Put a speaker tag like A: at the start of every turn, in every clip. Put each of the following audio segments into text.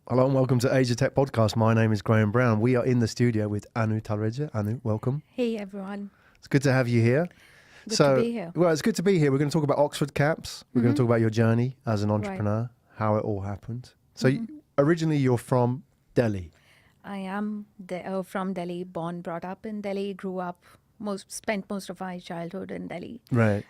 A: Hello and welcome to Asia Tech Podcast. My name is Graham Brown. We are in the studio with Annu Talreja. Annu, welcome.
B: Hey everyone.
A: It's good to have you here.
B: Good to be here.
A: Well, it's good to be here. We're going to talk about OxfordCaps. We're going to talk about your journey as an entrepreneur, how it all happened. So originally you're from Delhi.
B: I am from Delhi, born, brought up in Delhi, grew up, spent most of my childhood in Delhi.
A: Right.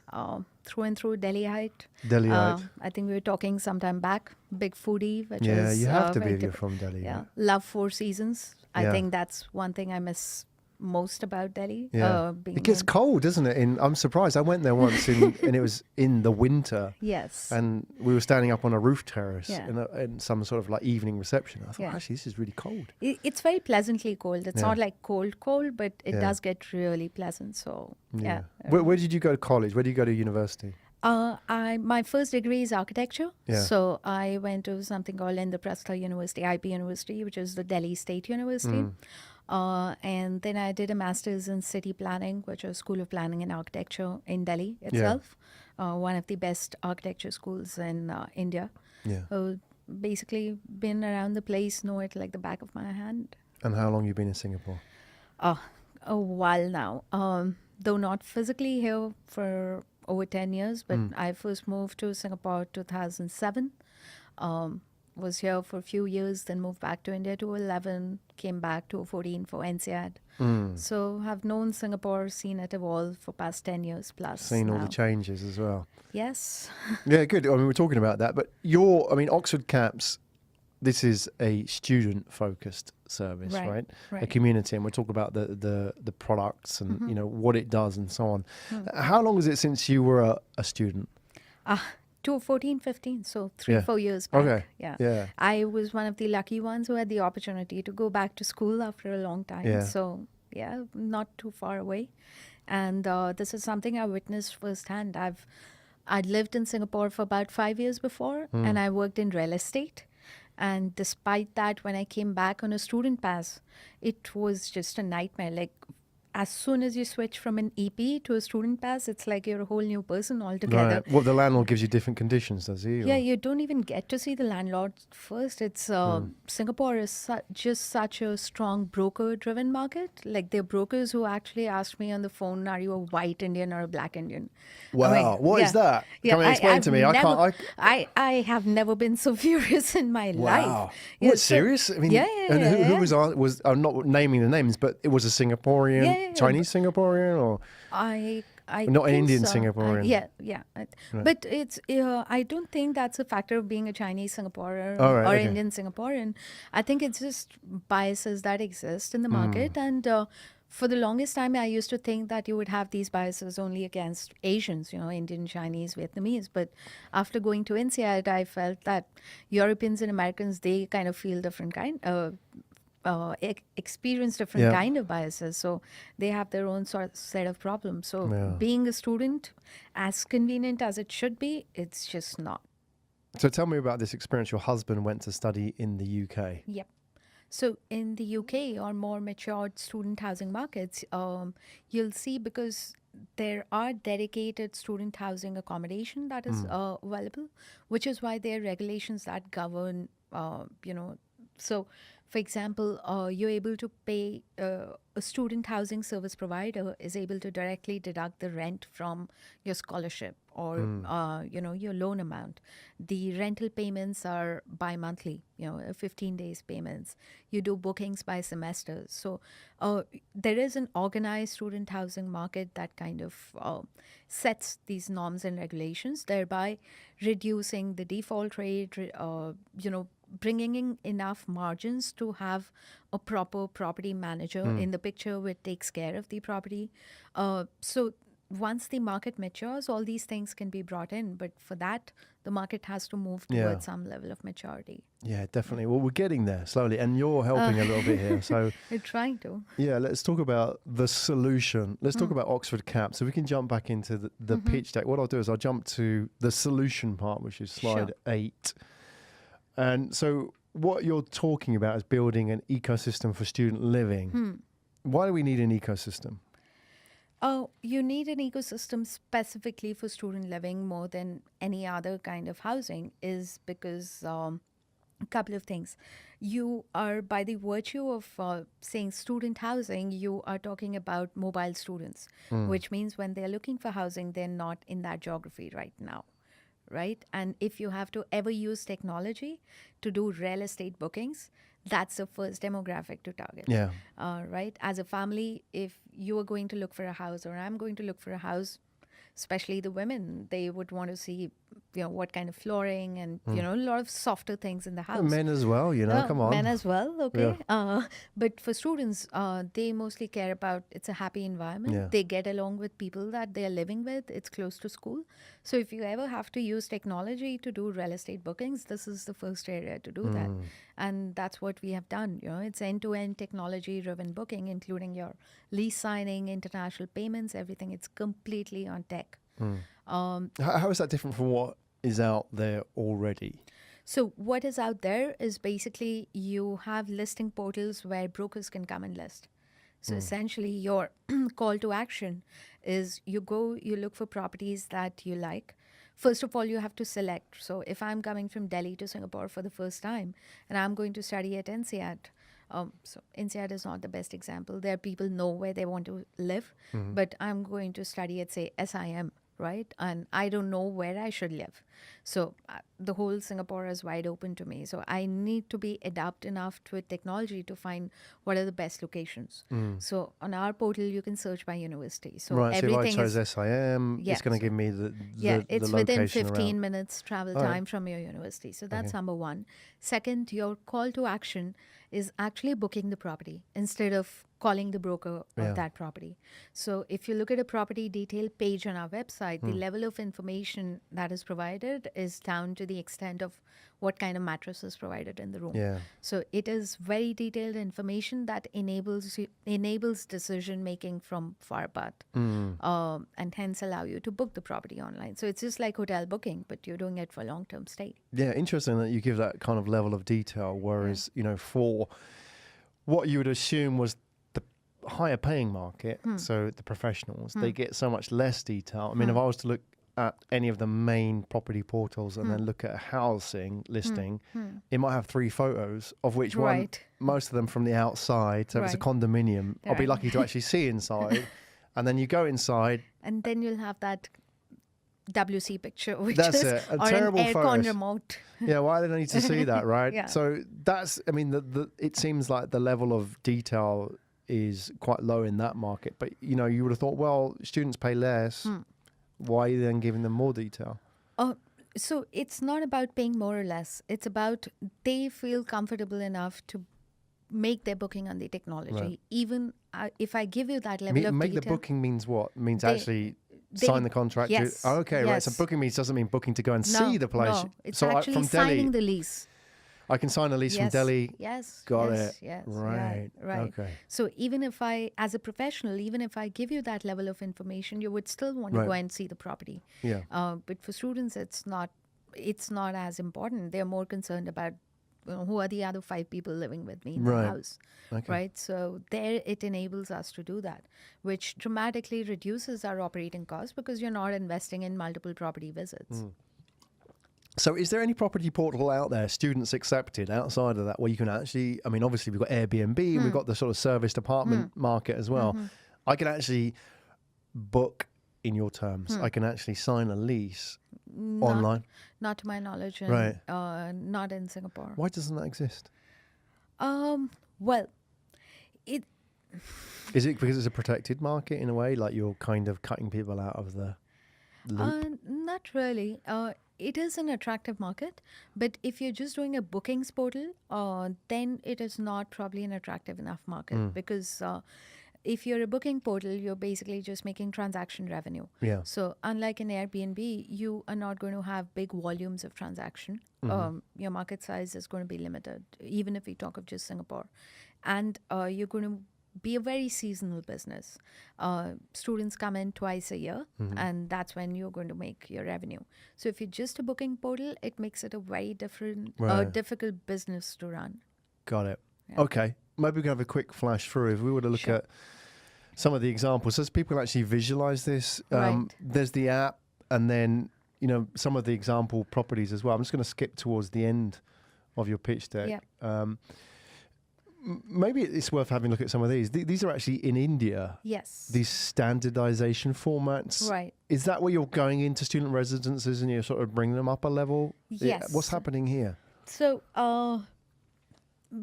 B: Through and through Delhiite.
A: Delhiite.
B: I think we were talking sometime back. Big foodie, which
A: Yeah,
B: is
A: you have to be
B: very
A: if you're
B: different.
A: from Delhi.
B: Yeah, love four seasons. I
A: Yeah.
B: think that's one thing I miss most about Delhi.
A: Yeah.
B: Being
A: It gets
B: in-
A: cold, doesn't it? I'm surprised. I went there once and it was in the winter.
B: Yes.
A: And we were standing up on a roof terrace
B: Yeah.
A: in some sort of like evening reception. I thought,
B: Yeah.
A: actually, this is really cold.
B: It's very pleasantly cold. It's
A: Yeah.
B: not like cold, but it
A: Yeah.
B: does get really pleasant. So yeah.
A: Where did you go to college? Where did you go to university?
B: My first degree is architecture.
A: Yeah.
B: So I went to something called Indraprastha University, IP University, which is the Delhi State University. And then I did a master's in city planning, which is School of Planning and Architecture in Delhi itself. One of the best architecture schools in India.
A: Yeah.
B: Basically been around the place, know it like the back of my hand.
A: And how long you been in Singapore?
B: A while now. Though not physically here for over 10 years, but I first moved to Singapore 2007. Was here for a few years, then moved back to India 2011, came back 2014 for NCAD. So have known Singapore, seen it evolve for past 10 years plus.
A: Seen all
B: now.
A: the changes as well.
B: Yes.
A: Yeah, good. I mean, we're talking about that, but OxfordCaps, this is a student-focused service, right? A community, and we'll talk about the products and you know what it does and so on. How long is it since you were a student?
B: 2014, 15, so
A: Yeah.
B: 4 years back.
A: Okay.
B: Yeah.
A: Yeah.
B: I was one of the lucky ones who had the opportunity to go back to school after a long time.
A: Yeah.
B: So, yeah, not too far away. And this is something I witnessed firsthand. I'd lived in Singapore for about 5 years before, and I worked in real estate. And despite that, when I came back on a student pass, it was just a nightmare. Like, as soon as you switch from an EP to a student pass, it's like you're a whole new person altogether.
A: Right. Well, the landlord gives you different conditions, does he?
B: Yeah, you don't even get to see the landlord first. It's Singapore is just such a strong broker-driven market. Like, there are brokers who actually asked me on the phone, "Are you a white Indian or a black Indian?"
A: Wow. What is that?
B: Yeah,
A: Come on, explain to me.
B: I have never been so furious in my
A: Wow.
B: life. Yeah,
A: What,
B: so-
A: serious? I mean,
B: Yeah,
A: and
B: yeah,
A: who
B: yeah.
A: was I'm not naming the names, but it was a Singaporean,
B: Yeah,
A: Chinese Singaporean, or
B: I
A: not an
B: think
A: Indian
B: so.
A: Singaporean.
B: Yeah. But it's I don't think that's a factor of being a Chinese Singaporean
A: All right,
B: or
A: okay.
B: Indian Singaporean. I think it's just biases that exist in the market. And for the longest time, I used to think that you would have these biases only against Asians, Indian, Chinese, Vietnamese. But after going to INSEAD, I felt that Europeans and Americans, they kind of feel different experience different
A: Yeah.
B: kind of biases, so they have their own set of problems. So
A: Yeah.
B: being a student, as convenient as it should be, it's just not.
A: So tell me about this experience. Your husband went to study in the UK.
B: Yep. So in the UK or more matured student housing markets, you'll see, because there are dedicated student housing accommodation that is available, which is why there are regulations that govern, So, for example, you're able to pay, a student housing service provider is able to directly deduct the rent from your scholarship or, your loan amount. The rental payments are bi-monthly, 15 days payments. You do bookings by semesters. So there is an organized student housing market that kind of sets these norms and regulations, thereby reducing the default rate, bringing in enough margins to have a proper property manager in the picture which takes care of the property. So once the market matures, all these things can be brought in. But for that, the market has to move towards some level of maturity.
A: Yeah, definitely. Well, we're getting there slowly, and you're helping a little bit here. So
B: We're trying to.
A: yeah, let's talk about the solution. Let's talk about OxfordCaps. So we can jump back into the pitch deck. What I'll do is I'll jump to the solution part, which is slide 8. And so what you're talking about is building an ecosystem for student living. Why do we need an ecosystem?
B: You need an ecosystem specifically for student living more than any other kind of housing, is because A couple of things. You are, by the virtue of saying student housing, you are talking about mobile students, which means when they're looking for housing, they're not in that geography right now, right? And if you have to ever use technology to do real estate bookings, that's the first demographic to target.
A: Yeah.
B: Right? As a family, if you are going to look for a house or I'm going to look for a house, especially the women, they would want to see, what kind of flooring and, a lot of softer things in the house.
A: And men as well, come on.
B: Men as well, okay.
A: Yeah.
B: But for students, they mostly care about it's a happy environment.
A: Yeah.
B: They get along with people that they're living with. It's close to school. So if you ever have to use technology to do real estate bookings, this is the first area to do that. And that's what we have done. It's end-to-end technology-driven booking, including your lease signing, international payments, everything. It's completely on tech.
A: How is that different from what is out there already?
B: So what is out there is basically you have listing portals where brokers can come and list. So essentially your call to action is you go, you look for properties that you like. First of all, you have to select. So if I'm coming from Delhi to Singapore for the first time and I'm going to study at INSEAD, so INSEAD is not the best example. There people know where they want to live, but I'm going to study at, say, SIM, right? And I don't know where I should live. So the whole Singapore is wide open to me. So I need to be adept enough to technology to find what are the best locations. So on our portal, you can search by university. So
A: right,
B: everything
A: so if I chose SIM, it's going to give me the
B: it's
A: the
B: within
A: location
B: 15
A: around.
B: minutes travel time from your university. So that's number one. Second, your call to action is actually booking the property instead of calling the broker of that property. So if you look at a property detail page on our website, the level of information that is provided is down to the extent of what kind of mattress is provided in the room.
A: Yeah.
B: So it is very detailed information that enables decision making from far apart, and hence allow you to book the property online. So it's just like hotel booking, but you're doing it for long-term stay.
A: Yeah, interesting that you give that kind of level of detail, whereas, for what you would assume was the higher paying market, so the professionals, they get so much less detail. I mean, if I was to look at any of the main property portals and then look at a housing listing, it might have 3 photos, of which one, most of them from the outside. So if it's a condominium, I'll be lucky to actually see inside. And then you go inside.
B: And then you'll have that WC picture, which
A: that's
B: is
A: it. A
B: or
A: terrible
B: an aircon
A: photos.
B: remote.
A: Yeah, why do they need to see that, right?
B: Yeah.
A: So that's, I mean, it seems like the level of detail is quite low in that market. But, you would have thought, well, students pay less. Why are you then giving them more detail?
B: So it's not about paying more or less. It's about they feel comfortable enough to make their booking on the technology.
A: Right.
B: Even if I give you that level of
A: Make
B: detail.
A: the booking means what? Means actually sign the contract?
B: Yes.
A: Oh, okay, right. So
B: Yes.
A: booking doesn't mean booking to go and see the place.
B: No, it's
A: so
B: actually
A: from
B: signing
A: Delhi,
B: the lease.
A: I can sign a lease from
B: Yes.
A: Delhi.
B: Yes.
A: Got
B: yes,
A: it.
B: Yes.
A: Right.
B: Yeah, right.
A: Okay.
B: So even if as a professional, even if I give you that level of information, you would still want to
A: Right.
B: go and see the property.
A: Yeah.
B: But for students, it's not as important. They're more concerned about who are the other 5 people living with me in the
A: Right.
B: house.
A: Okay.
B: Right. So there it enables us to do that, which dramatically reduces our operating costs because you're not investing in multiple property visits.
A: So is there any property portal out there, students accepted, outside of that, where you can actually, I mean, obviously we've got Airbnb and we've got the sort of serviced apartment market as well. I can actually book in your terms. I can actually sign a lease online.
B: Not to my knowledge, and,
A: Right.
B: not in Singapore.
A: Why doesn't that exist?
B: Well, it
A: Is it because it's a protected market in a way, like you're kind of cutting people out of the loop?
B: not really. It is an attractive market, but if you're just doing a bookings portal, then it is not probably an attractive enough market because if you're a booking portal, you're basically just making transaction revenue.
A: Yeah.
B: So unlike an Airbnb, you are not going to have big volumes of transaction. Your market size is going to be limited, even if we talk of just Singapore. And you're going to be a very seasonal business. Students come in twice a year, and that's when you're going to make your revenue. So if you're just a booking portal, it makes it a very difficult business to run.
A: Got it.
B: Yeah.
A: Okay. Maybe we can have a quick flash through. If we were to look at some of the examples, as people actually visualize this,
B: Right.
A: there's the app and then, some of the example properties as well. I'm just going to skip towards the end of your pitch deck.
B: Yeah.
A: Maybe it's worth having a look at some of these. These are actually in India.
B: Yes.
A: These standardization formats.
B: Right.
A: Is that where you're going into student residences and you're sort of bringing them up a level?
B: Yes.
A: What's happening here?
B: So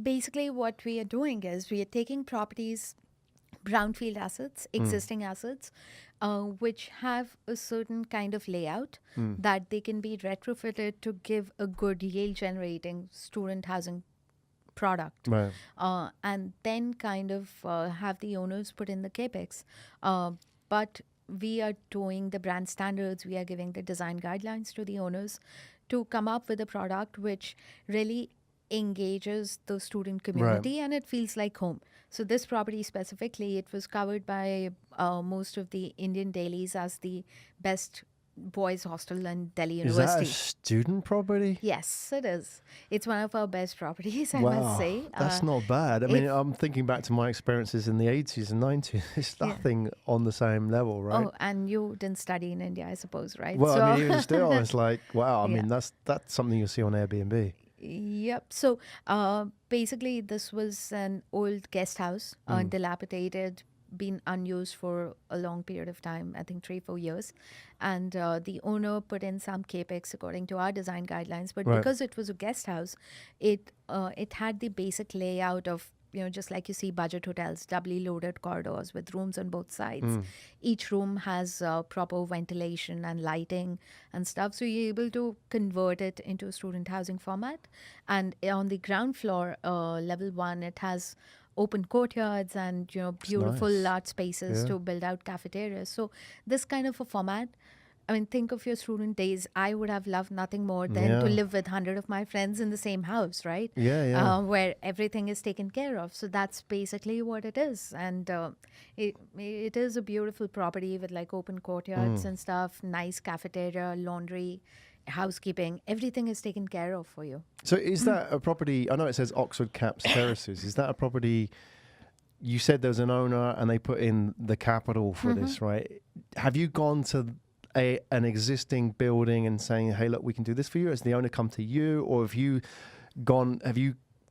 B: basically what we are doing is we are taking properties, brownfield assets, existing assets, which have a certain kind of layout that they can be retrofitted to give a good yield generating student housing product,
A: Right.
B: and then kind of have the owners put in the capex. But we are doing the brand standards, we are giving the design guidelines to the owners to come up with a product which really engages the student community and it feels like home. So this property specifically, it was covered by most of the Indian dailies as the best boys hostel in Delhi
A: Is that
B: University.
A: a student property?
B: Yes, it is. It's one of our best properties, I
A: Wow,
B: must say.
A: that's not bad. I mean,
B: if-
A: I'm thinking back to my experiences in the 80s and 90s. It's nothing on the same level, right?
B: Oh, and you didn't study in India, I suppose, right?
A: Well, I mean, even still, it's like, wow. I
B: Yeah.
A: mean, that's something you'll see on Airbnb.
B: Yep. So basically, this was an old guest house, dilapidated, been unused for a long period of time, I think 3-4 years. And the owner put in some capex according to our design guidelines. But
A: Right.
B: because it was a guest house, it had the basic layout of, just like you see budget hotels, doubly loaded corridors with rooms on both sides. Each room has proper ventilation and lighting and stuff. So you're able to convert it into a student housing format. And on the ground floor, level 1, it has open courtyards and, beautiful
A: nice.
B: large spaces
A: Yeah.
B: to build out cafeterias. So this kind of a format, I mean, think of your student days. I would have loved nothing more than to
A: Yeah.
B: live with 100 of my friends in the same house, right?
A: Yeah.
B: Where everything is taken care of. So that's basically what it is. And it is a beautiful property with like open courtyards and stuff, nice cafeteria, laundry, housekeeping. Everything is taken care of for you.
A: So is that a property? I know it says OxfordCaps Terraces. Is that a property? You said there was an owner and they put in the capital for this, right? Have you gone to an existing building and saying, hey, look, we can do this for you? Has the owner come to you? Or have you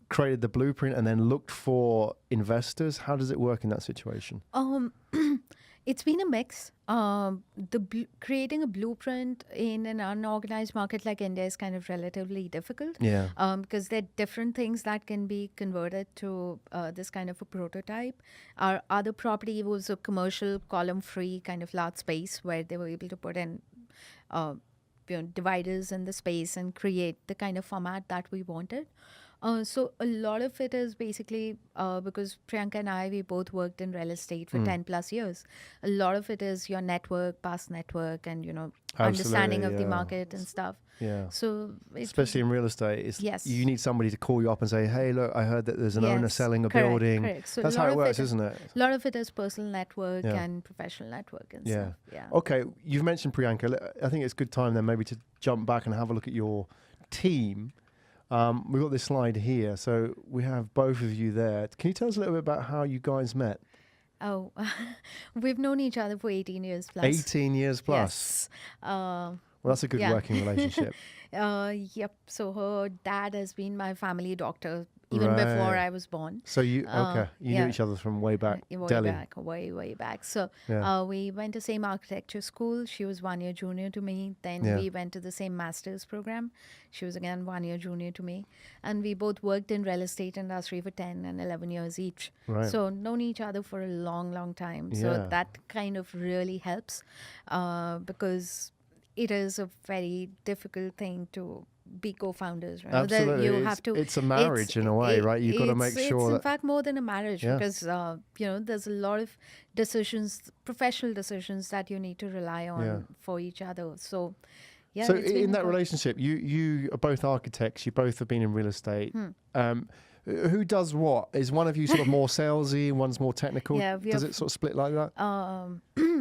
A: created the blueprint and then looked for investors? How does it work in that situation?
B: It's been a mix. Creating a blueprint in an unorganized market like India is kind of relatively difficult.
A: Yeah.
B: Because there are different things that can be converted to this kind of a prototype. Our other property was a commercial column-free kind of large space where they were able to put in dividers in the space and create the kind of format that we wanted. So a lot of it is basically because Priyanka and I, we both worked in real estate for 10 plus years. A lot of it is your network, past network, and, understanding of the
A: yeah.
B: market and stuff.
A: Yeah.
B: So
A: Especially in real estate,
B: Yes.
A: you need somebody to call you up and say, hey, look, I heard that there's an owner
B: Yes,
A: selling a
B: correct,
A: building.
B: correct. So
A: That's
B: a lot
A: how it
B: of
A: works,
B: it-
A: isn't it?
B: A lot of it is personal network
A: Yeah.
B: and professional network and
A: Yeah.
B: stuff. Yeah.
A: Okay, you've mentioned Priyanka. I think it's a good time then maybe to jump back and have a look at your team. We've got this slide here. So we have both of you there. Can you tell us a little bit about how you guys met?
B: Oh, we've known each other for 18 years plus.
A: 18 years plus.
B: Yes.
A: Well, that's a good
B: Yeah.
A: working relationship.
B: Yep. So her dad has been my family doctor even before
A: Right.
B: I was born.
A: So you knew
B: yeah.
A: each other from way back,
B: Way
A: Delhi.
B: back, way back. So
A: Yeah.
B: we went to same architecture school. She was 1 year junior to me. Then
A: Yeah.
B: we went to the same master's program. She was again 1 year junior to me. And we both worked in real estate industry for 10 and 11 years each.
A: Right.
B: So known each other for a long time.
A: Yeah.
B: So that kind of really helps because it is a very difficult thing to be co-founders, right? That
A: Absolutely.
B: you
A: It's-
B: have to.
A: it's a marriage in a way, right? You've got to make
B: It's
A: sure
B: in
A: that-
B: fact more than a marriage
A: Yeah.
B: because there's a lot of decisions, professional decisions that you need to rely on
A: Yeah.
B: for each other. So, yeah.
A: So
B: it's
A: in
B: been
A: that
B: good.
A: relationship, you are both architects. You both have been in real estate. Who does what? Is one of you sort of more salesy and one's more technical?
B: Yeah, we
A: Does
B: have-
A: it sort of split like that?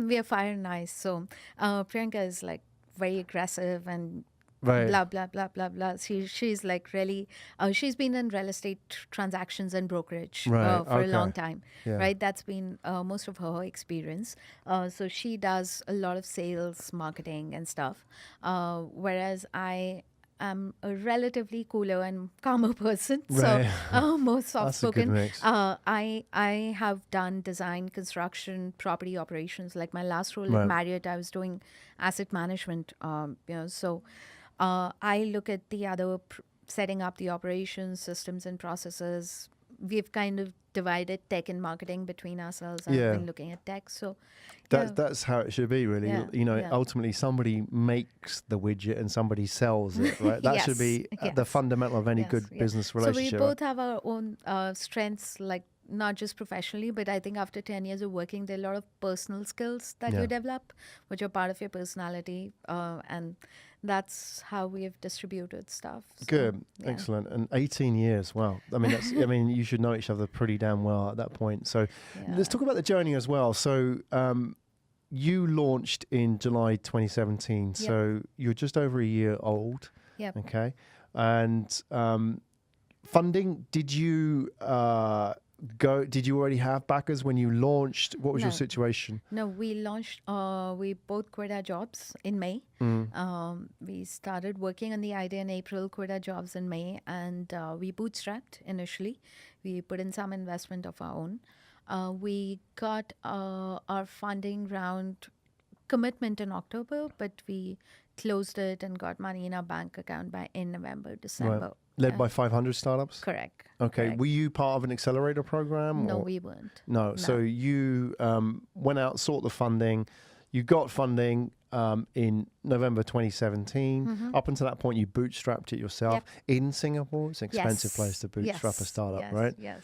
B: We are fire and ice. So Priyanka is like very aggressive and
A: Right.
B: blah blah blah blah blah. She's like really. She's been in real estate transactions and brokerage
A: Right,
B: for a long
A: okay.
B: time.
A: Yeah.
B: Right, that's been most of her experience. So she does a lot of sales, marketing, and stuff. Whereas I I'm a relatively cooler and calmer person,
A: Right.
B: so more
A: That's a good
B: soft-spoken.
A: mix.
B: I have done design, construction, property operations. Like my last role at
A: Right.
B: Marriott, I was doing asset management. So I look at the other setting up the operations, systems, and processes. We've kind of divided tech and marketing between ourselves. I've
A: Yeah.
B: been looking at tech, so yeah,
A: That's how it should be, really.
B: yeah,
A: You know,
B: yeah.
A: ultimately somebody makes the widget and somebody sells it, right? That should
B: Yes,
A: be the
B: yes.
A: fundamental of any
B: Yes,
A: good
B: yeah.
A: business
B: So we
A: relationship. Right?
B: both have our own strengths, like not just professionally, but I think after 10 years of working, there are a lot of personal skills that
A: Yeah.
B: you develop, which are part of your personality. And that's how we have distributed stuff. So,
A: Good,
B: yeah.
A: excellent, and 18 years. Wow, I mean, that's. I mean, you should know each other pretty damn well at that point. So, let's
B: Yeah.
A: talk about the journey as well. So, you launched in July 2017.
B: Yep.
A: So you're just over a year old.
B: Yep.
A: Okay, and funding. Did you Did you already have backers when you launched? What was your
B: No.
A: situation?
B: No, we launched, we both quit our jobs in May. We started working on the idea in April, quit our jobs in May, and we bootstrapped initially. We put in some investment of our own. We got our funding round commitment in October, but we closed it and got money in our bank account in November, December.
A: Led by 500 startups.
B: Correct.
A: Okay,
B: correct.
A: were you part of an accelerator program?
B: No,
A: or?
B: we weren't.
A: No. So you went out, sought the funding. You got funding in November 2017. Up until that point, you bootstrapped it yourself.
B: Yep.
A: In Singapore. It's an expensive
B: Yes.
A: place to bootstrap a
B: Yes.
A: startup,
B: Yes.
A: right?
B: Yes.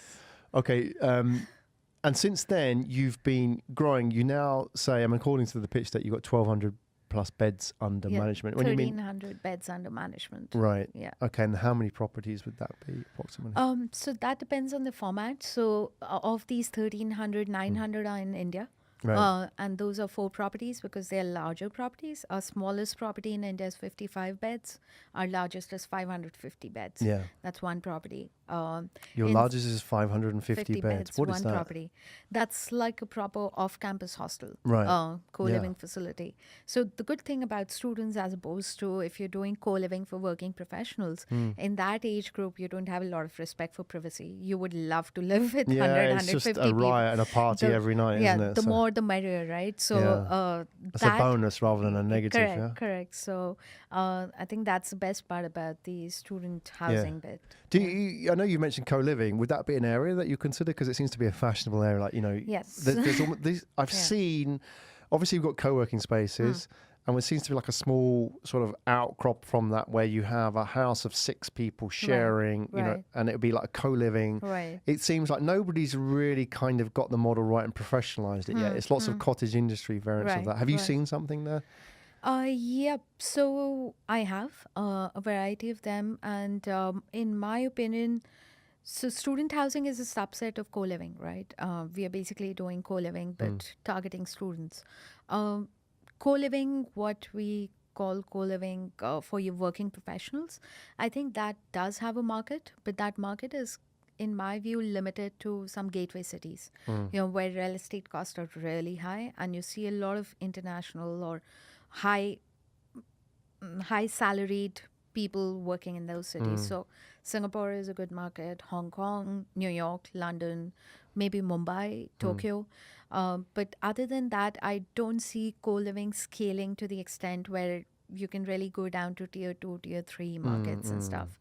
A: Okay. And since then, you've been growing. You now say, according to the pitch deck, you've got 1,200 plus beds under management. When you mean
B: 1,300 beds under management.
A: right?
B: Yeah.
A: Okay. And how many properties would that be approximately?
B: So that depends on the format. So of these 1,300, 900 are in India.
A: Right.
B: And those are 4 properties because they're larger properties. Our smallest property in India is 55 beds. Our largest is 550 beds.
A: Yeah.
B: That's one property.
A: Your
B: in
A: largest is 550 beds. What is
B: one
A: that?
B: property. That's like a proper off-campus hostel,
A: Right.
B: co-living facility. So the good thing about students, as opposed to if you're doing co-living for working professionals, in that age group, you don't have a lot of respect for privacy. You would love to live with 100,
A: it's
B: 150
A: just a
B: people.
A: riot and a party every night,
B: yeah,
A: isn't it?
B: the
A: So
B: more the merrier, right? So
A: it's
B: that
A: a bonus rather than a negative.
B: correct,
A: Yeah.
B: correct. So I think that's the best part about the student housing bit.
A: Do you? I know you mentioned co-living. Would that be an area that you consider? Because it seems to be a fashionable area. Like
B: Yes.
A: there's almost these. I've seen. Obviously, we've got co-working spaces, and it seems to be like a small sort of outcrop from that, where you have a house of 6 people sharing. You know,
B: right.
A: and it would be like co-living.
B: Right.
A: It seems like nobody's really kind of got the model right and professionalized it yet. It's lots of cottage industry variants of
B: Right,
A: that. Have you
B: right.
A: seen something there?
B: Yep. So I have a variety of them, and in my opinion, so student housing is a subset of co-living, right? We are basically doing co-living, but targeting students. Co-living, what we call co-living for your working professionals, I think that does have a market, but that market is, in my view, limited to some gateway cities, where real estate costs are really high, and you see a lot of international or high salaried people working in those cities. So Singapore is a good market, Hong Kong, New York, London, maybe Mumbai, Tokyo. But other than that, I don't see co-living scaling to the extent where you can really go down to tier 2, tier 3 markets and stuff.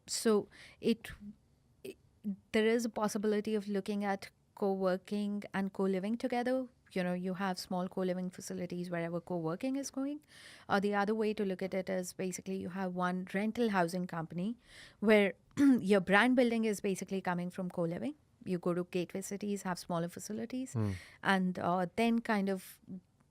B: So there is a possibility of looking at co-working and co-living together. You have small co-living facilities wherever co-working is going. The other way to look at it is basically you have one rental housing company where your brand building is basically coming from co-living. You go to gateway cities, have smaller facilities, and then kind of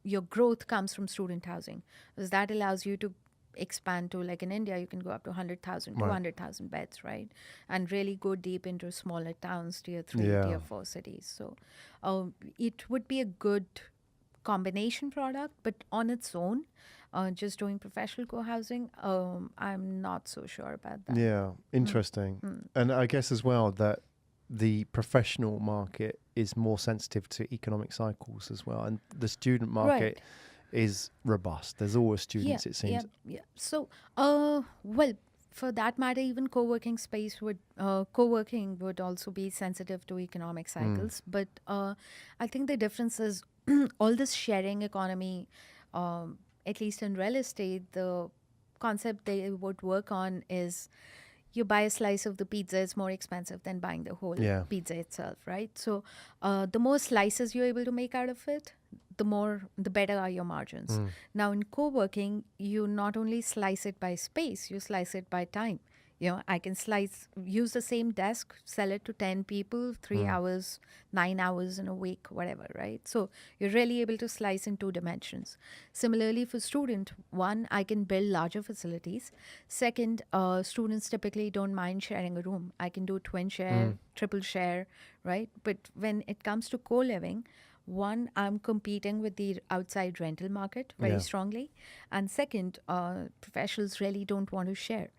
B: your growth comes from student housing, because that allows you to expand to, like in India, you can go up to 100,000, 200,000 beds, right? And really go deep into smaller towns, tier 3, tier 4 cities. So it would be a good combination product, but on its own, just doing professional co-housing, I'm not so sure about that.
A: Yeah, interesting. And I guess as well that the professional market is more sensitive to economic cycles as well. And the student market is robust. There's always students, it seems.
B: So, well, for that matter, even co-working space would co-working would also be sensitive to economic cycles. But I think the difference is all this sharing economy, at least in real estate, the concept they would work on is you buy a slice of the pizza is more expensive than buying the whole pizza itself, right? So the more slices you're able to make out of it, the better are your margins. Now in co-working, you not only slice it by space, you slice it by time. I can use the same desk, sell it to 10 people, 3 hours, 9 hours in a week, whatever, right? So you're really able to slice in 2 dimensions. Similarly, for student, one, I can build larger facilities. Second, students typically don't mind sharing a room. I can do twin share, triple share, right? But when it comes to co-living, one, I'm competing with the outside rental market very strongly. And second, professionals really don't want to share.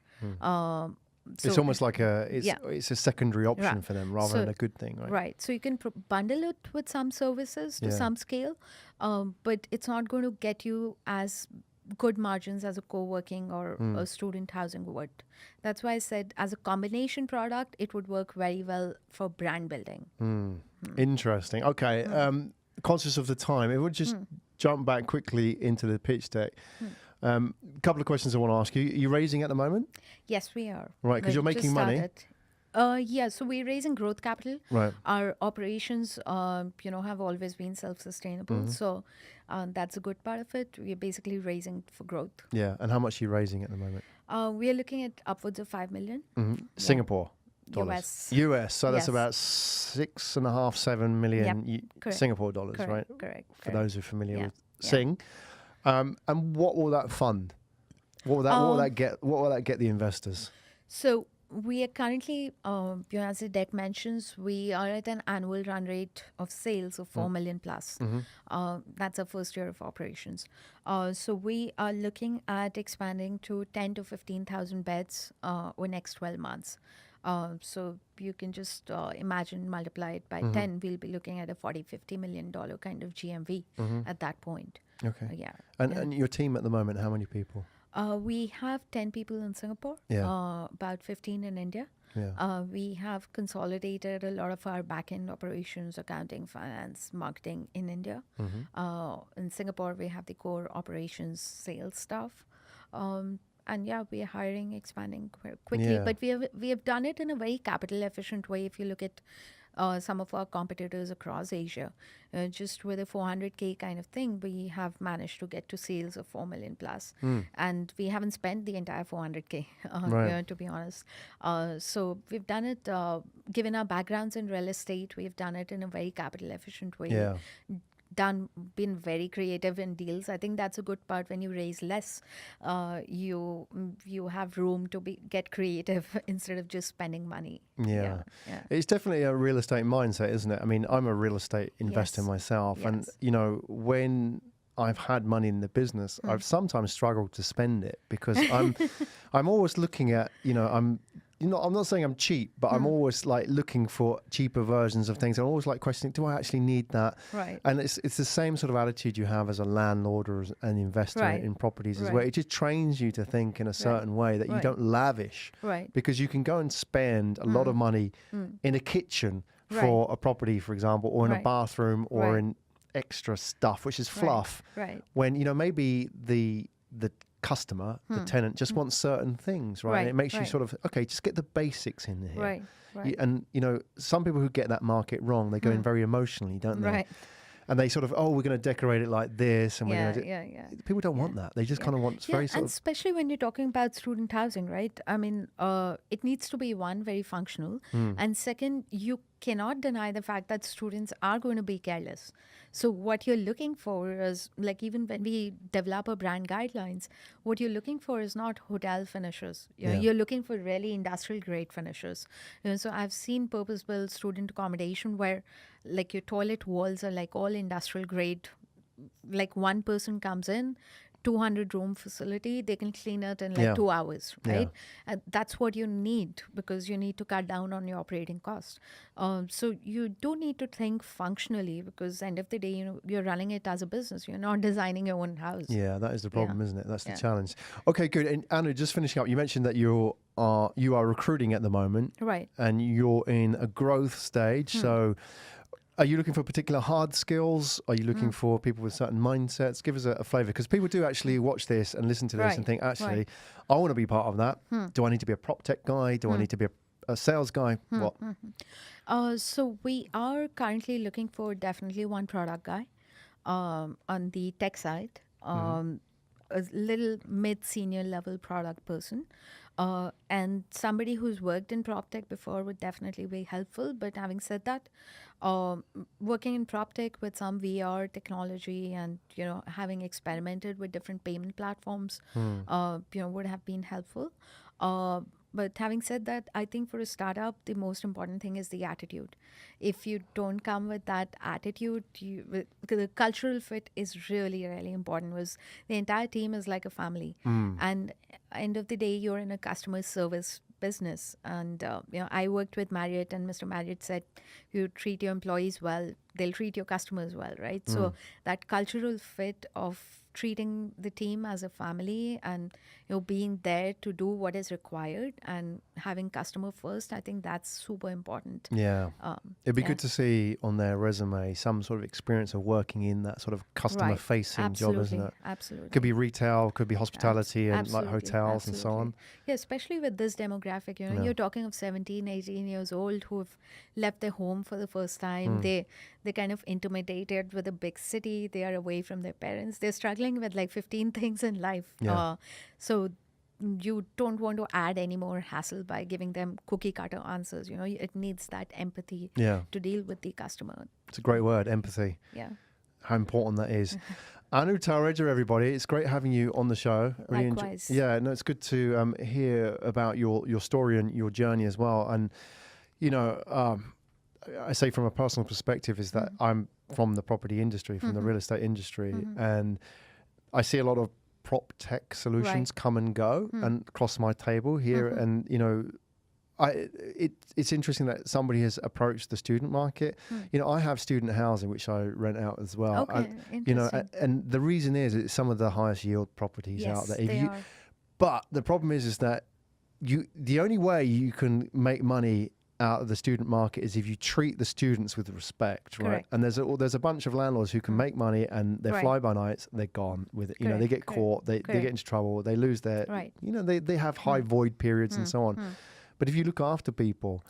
A: It's almost like it's a secondary option for them rather than a good thing, right?
B: Right. So you can bundle it with some services to some scale, but it's not going to get you as good margins as a co-working or a student housing would. That's why I said as a combination product, it would work very well for brand building.
A: Interesting. Okay. Conscious of the time, it would just jump back quickly into the pitch deck. Couple of questions I want to ask you. Are you raising at the moment?
B: Yes, we are.
A: Right, because you're making money.
B: So we're raising growth capital.
A: Right.
B: Our operations, have always been self-sustainable. So that's a good part of it. We're basically raising for growth.
A: Yeah. And how much are you raising at the moment?
B: We are looking at upwards of 5 million.
A: Singapore dollars. US. So that's about 6.5, 7 million Singapore dollars, right?
B: Correct.
A: For those who are familiar with Sing. And what will that fund? What will that get? What will that get the investors?
B: So we are currently, as the deck mentions, we are at an annual run rate of sales of 4 million plus. That's our first year of operations. So we are looking at expanding to 10 to 15,000 beds over next 12 months. So you can just imagine, multiply it by 10, we'll be looking at a $40-50 million kind of GMV at that point.
A: Okay. And your team at the moment, how many people?
B: We have 10 people in Singapore, about 15 in India. We have consolidated a lot of our back-end operations, accounting, finance, marketing in India. In Singapore, we have the core operations sales staff. And we are hiring, expanding quickly. But we have done it in a very capital efficient way. If you look at some of our competitors across Asia, just with a 400K kind of thing, we have managed to get to sales of 4 million plus. And we haven't spent the entire 400K, to be honest. So we've done it, given our backgrounds in real estate, we've done it in a very capital efficient way. Been very creative in deals. I think that's a good part. When you raise less, you have room to get creative instead of just spending money. It's definitely a real estate mindset, isn't it? I mean, I'm a real estate investor myself, and when I've had money in the business, I've sometimes struggled to spend it because I'm always looking at, I'm not saying I'm cheap, but I'm always like looking for cheaper versions of things. I'm always like questioning, do I actually need that? Right.
A: And it's the same sort of attitude you have as a landlord or as an investor in properties as well. It just trains you to think in a certain way that you don't lavish.
B: Right.
A: Because you can go and spend a lot of money in a kitchen for a property, for example, or in a bathroom or in extra stuff, which is fluff.
B: Right.
A: When, maybe the customer, the tenant, just wants certain things, right? And it makes you sort of, okay, just get the basics in here.
B: Right.
A: And, some people who get that market wrong, they go in very emotionally, don't they?
B: Right.
A: And they sort of, we're going to decorate it like this. And we're going to People don't want that. They just kind of want very sort
B: and
A: of...
B: especially when you're talking about student housing, right? I mean, it needs to be, one, very functional. And second, you cannot deny the fact that students are going to be careless. So what you're looking for is, like, even when we develop our brand guidelines, what you're looking for is not hotel finishes. You're looking for really industrial grade finishes. So I've seen purpose-built student accommodation where, like, your toilet walls are like all industrial grade. Like, one person comes in, 200-room facility, they can clean it in like 2 hours, right? And that's what you need, because you need to cut down on your operating costs. So you do need to think functionally, because end of the day, you're running it as a business. You're not designing your own house.
A: Yeah, that is the problem, isn't it? That's the challenge. Okay, good. And Annu, just finishing up, you mentioned that you are recruiting at the moment,
B: right?
A: And you're in a growth stage. So, are you looking for particular hard skills? Are you looking for people with certain mindsets? Give us a flavour, because people do actually watch this and listen to this and think, actually, I want to be part of that. Do I need to be a prop tech guy? Do I need to be a sales guy? What?
B: So we are currently looking for definitely one product guy on the tech side, a little mid-senior level product person. And somebody who's worked in prop tech before would definitely be helpful. But having said that, working in prop tech with some VR technology and having experimented with different payment platforms, would have been helpful. But having said that, I think for a startup, the most important thing is the attitude. If you don't come with that attitude, because the cultural fit is really, really important. Was the entire team is like a family, and end of the day, you're in a customer service business. And I worked with Marriott, and Mr. Marriott said, "You treat your employees well, they'll treat your customers well," right? So that cultural fit of treating the team as a family and being there to do what is required and having customer first, I think that's super important.
A: It'd be good to see on their resume some sort of experience of working in that sort of customer facing job, isn't it?
B: Absolutely.
A: Could be retail, could be hospitality, and like hotels and so on.
B: Yeah, especially with this demographic, you're talking of 17, 18 years old who have left their home for the first time. They're kind of intimidated with a big city. They are away from their parents. They're struggling with like 15 things in life. So you don't want to add any more hassle by giving them cookie cutter answers. It needs that empathy to deal with the customer.
A: It's a great word, empathy.
B: Yeah.
A: How important that is. Annu Talreja, everybody. It's great having you on the show. Really
B: Likewise.
A: It's good to hear about your story and your journey as well. And, I say from a personal perspective is that I'm from the property industry, from the real estate industry, and I see a lot of prop tech solutions come and go and cross my table here. And, it's interesting that somebody has approached the student market. I have student housing, which I rent out as well.
B: Okay, interesting.
A: And the reason is it's some of the highest yield properties out there.
B: They are.
A: But the problem is that the only way you can make money out of the student market is if you treat the students with respect, right?
B: Correct.
A: And there's a bunch of landlords who can make money and they're fly-by-nights, they're gone with it. They get caught, they get into trouble, they lose their, they have high void periods and so on. But if you look after people,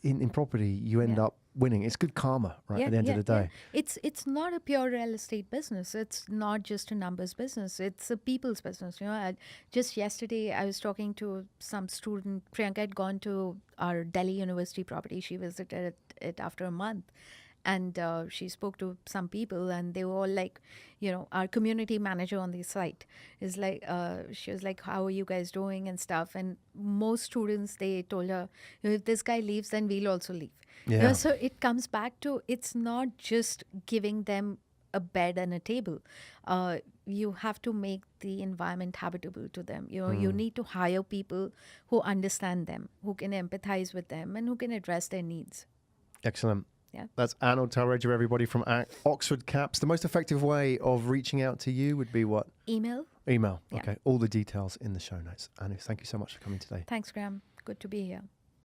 A: in property, you end up winning. It's good karma, right? At the end of the day.
B: It's not a pure real estate business. It's not just a numbers business. It's a people's business. Just yesterday, I was talking to some student. Priyanka had gone to our Delhi University property. She visited it after a month. And she spoke to some people, and they were all like, our community manager on the site is like, she was like, "How are you guys doing?" and stuff. And most students, they told her, if this guy leaves, then we'll also leave. So it comes back to, it's not just giving them a bed and a table. You have to make the environment habitable to them. You need to hire people who understand them, who can empathize with them, and who can address their needs.
A: Excellent.
B: Yeah.
A: That's Annu Talreja, everybody, from OxfordCaps. The most effective way of reaching out to you would be what? Email.
B: Yeah.
A: Okay. All the details in the show notes. Annu, thank you so much for coming today.
B: Thanks, Graham. Good to be here.